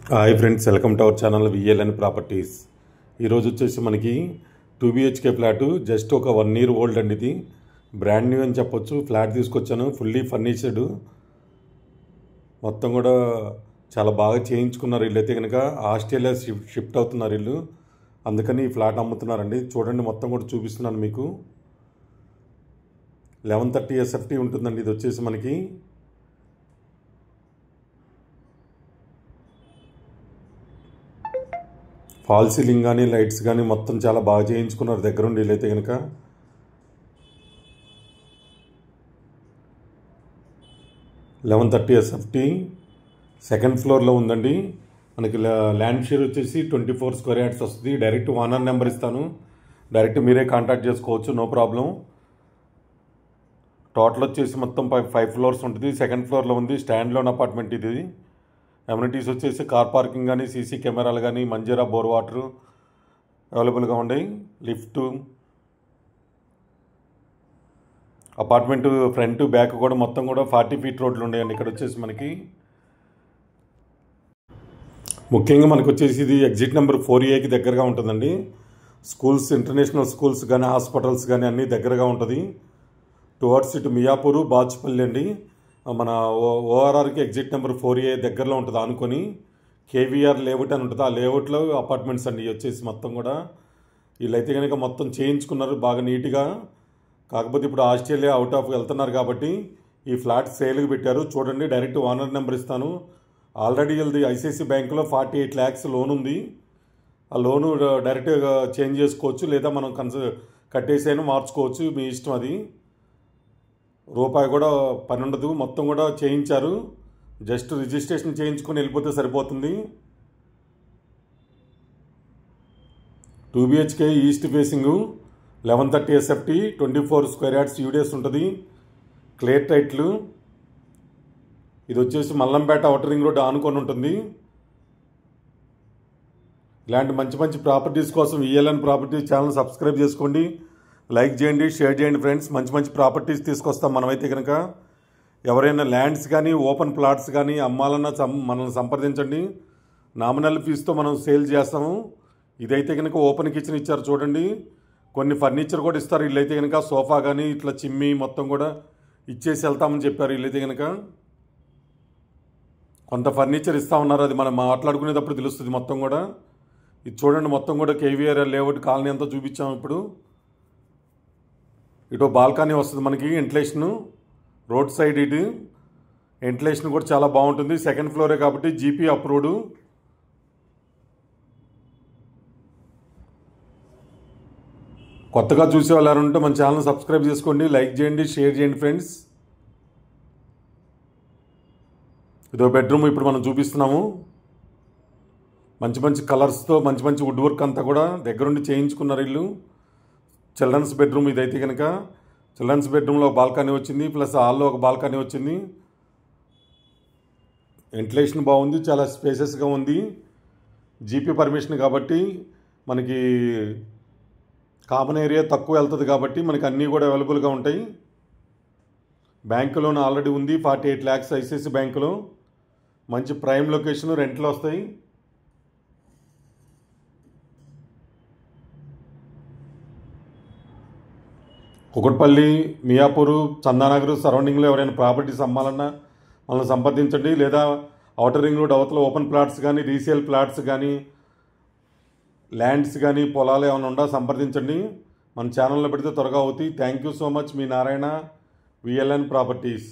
Hi friends, welcome to our channel VLN properties. ఈరోజు వచ్చేసి మనకి 2 BHK ఫ్లాటు జస్ట్ ఒక 1 year ఓల్డ్ అండి. ఇది బ్రాండ్ న్యూ అని చెప్పొచ్చు. ఫ్లాట్ తీసుకొచ్చాను, ఫుల్లీ ఫర్నిచర్డ్, మొత్తం కూడా చాలా బాగా చేయించుకున్నారు. వీళ్ళైతే కనుక ఆస్ట్రేలియా షిఫ్ట్ అవుతున్నారు వీళ్ళు, అందుకని ఈ ఫ్లాట్ అమ్ముతున్నారండి. చూడండి, మొత్తం కూడా చూపిస్తున్నాను మీకు. 1130 SFT ఉంటుందండి. ఇది వచ్చేసి మనకి ఫాల్ సీలింగ్ కానీ లైట్స్ కానీ మొత్తం చాలా బాగా చేయించుకున్నారు దగ్గరుండి వీళ్ళైతే కనుక. SFT సెకండ్ ఫ్లోర్లో ఉందండి. మనకి ల్యాండ్ షేర్ వచ్చేసి 24 square yards వస్తుంది. డైరెక్ట్ ఓనర్ నెంబర్ ఇస్తాను, డైరెక్ట్ మీరే కాంటాక్ట్ చేసుకోవచ్చు, నో ప్రాబ్లం. టోటల్ వచ్చేసి మొత్తం 5 floors ఉంటుంది. సెకండ్ ఫ్లోర్లో ఉంది. స్టాండ్ లోన్ అపార్ట్మెంట్ ఇది. అమ్యూనిటీస్ వచ్చేసి కార్ పార్కింగ్ కానీ, సీసీ కెమెరాలు కానీ, మంజీరా బోర్ వాటర్ అవైలబుల్గా ఉన్నాయి. లిఫ్ట్, అపార్ట్మెంట్ ఫ్రంట్ బ్యాక్ కూడా మొత్తం కూడా 40 feet రోడ్లు ఉన్నాయండి. ఇక్కడ వచ్చేసి మనకి ముఖ్యంగా మనకు వచ్చేసి ఇది ఎగ్జిట్ నెంబర్ 4A దగ్గరగా ఉంటుందండి. స్కూల్స్, ఇంటర్నేషనల్ స్కూల్స్ కానీ, హాస్పిటల్స్ కానీ అన్నీ దగ్గరగా ఉంటుంది. టువర్డ్స్ ఇటు మియాపూరు, బాచుపల్లి అండి. మన ఓఆర్ఆర్కి ఎగ్జిట్ నెంబర్ 4A దగ్గరలో ఉంటుంది. అనుకొని కేవీఆర్ లేఅవుట్ అని ఉంటుంది. ఆ లేఅవుట్లో అపార్ట్మెంట్స్ అండి వచ్చేసి మొత్తం కూడా. వీళ్ళైతే కనుక మొత్తం చేయించుకున్నారు బాగా నీట్గా. కాకపోతే ఇప్పుడు ఆస్ట్రేలియా అవుట్ ఆఫ్ వెళ్తున్నారు కాబట్టి ఈ ఫ్లాట్ సేల్కి పెట్టారు. చూడండి, డైరెక్ట్ ఓనర్ నెంబర్ ఇస్తాను. ఆల్రెడీ వీళ్ళది ఐసిఐసి బ్యాంకులో 48 lakhs లోన్ ఉంది. ఆ లోను డైరెక్ట్గా చేంజ్ చేసుకోవచ్చు, లేదా మనం కట్టేసైనా మార్చుకోవచ్చు, మీ ఇష్టం. అది రూపాయి కూడా పని ఉండదు. మొత్తం కూడా చేయించారు. జస్ట్ రిజిస్ట్రేషన్ చేయించుకొని వెళ్ళిపోతే సరిపోతుంది. 2 BHK east facing, 1130 SFT, 24 square yards UDS ఉంటుంది. క్లియర్ టైట్లు. ఇది వచ్చేసి మల్లంపేట ఔటర్ రింగ్ రోడ్ ఆనుకొని ఉంటుంది. ఇలాంటి మంచి మంచి ప్రాపర్టీస్ కోసం విఎల్ఎన్ ప్రాపర్టీస్ ఛానల్ సబ్స్క్రైబ్ చేసుకోండి, లైక్ చేయండి, షేర్ చేయండి ఫ్రెండ్స్. మంచి మంచి ప్రాపర్టీస్ తీసుకొస్తాం మనమైతే కనుక. ఎవరైనా ల్యాండ్స్ కానీ, ఓపెన్ ప్లాట్స్ కానీ అమ్మాలన్నా మనల్ని సంప్రదించండి. నామినల్ ఫీజుతో మనం సేల్ చేస్తాము. ఇదైతే కనుక ఓపెన్ కిచెన్ ఇచ్చారు చూడండి. కొన్ని ఫర్నిచర్ కూడా ఇస్తారు వీళ్ళైతే కనుక. సోఫా కానీ ఇట్లా చిమ్మి మొత్తం కూడా ఇచ్చేసి వెళ్తామని చెప్పారు వీళ్ళైతే కనుక. కొంత ఫర్నిచర్ ఇస్తా ఉన్నారు, అది మనం మాట్లాడుకునేటప్పుడు తెలుస్తుంది మొత్తం కూడా. ఇది చూడండి, మొత్తం కూడా కేవీఆర్ లేఅవుట్ కాలనీ అంతా చూపించాము ఇప్పుడు. ఇటు బాల్కనీ వస్తుంది మనకి. వెంటిలేషను రోడ్ సైడ్, ఇటు వెంటిలేషన్ కూడా చాలా బాగుంటుంది. సెకండ్ ఫ్లోరే కాబట్టి జీపీ అప్రూవ్డ్. కొత్తగా చూసే వాళ్ళు ఎవరుంటే మన ఛానల్ సబ్స్క్రైబ్ చేసుకోండి, లైక్ చేయండి, షేర్ చేయండి ఫ్రెండ్స్. ఇదో బెడ్రూమ్ ఇప్పుడు మనం చూపిస్తున్నాము. మంచి మంచి కలర్స్తో మంచి మంచి వుడ్ వర్క్ అంతా కూడా దగ్గరుండి చేయించుకున్నారు వీళ్ళు. చిల్డ్రన్స్ బెడ్రూమ్ ఇదైతే కనుక. చిల్డ్రన్స్ బెడ్రూమ్లో ఒక బాల్కనీ వచ్చింది, ప్లస్ హాల్లో ఒక బాల్కనీ వచ్చింది. వెంటిలేషన్ బాగుంది, చాలా స్పేసెస్గా ఉంది. జీపీ పర్మిషన్ కాబట్టి మనకి కామన్ ఏరియా తక్కువ వెళ్తుంది కాబట్టి మనకి అన్నీ కూడా అవైలబుల్గా ఉంటాయి. బ్యాంకు లోన్ ఆల్రెడీ ఉంది, 48 lakhs ఐసిఐసి బ్యాంకులో. మంచి ప్రైమ్ లొకేషన్, రెంట్లు వస్తాయి. కుకట్పల్లి, మియాపూరు, చందానగర్ సరౌండింగ్లో ఎవరైనా ప్రాపర్టీస్ అమ్మాలన్నా మనల్ని సంప్రదించండి. లేదా ఔటర్ రింగ్ రోడ్ అవతల ఓపెన్ ప్లాట్స్ కానీ, రీసేల్ ప్లాట్స్ కానీ, ల్యాండ్స్ కానీ, పొలాలు ఏమైనా ఉండా సంప్రదించండి. మన ఛానల్లో పెడితే త్వరగా అవుతాయి. Thank you so much. Me Narayana, VLN properties.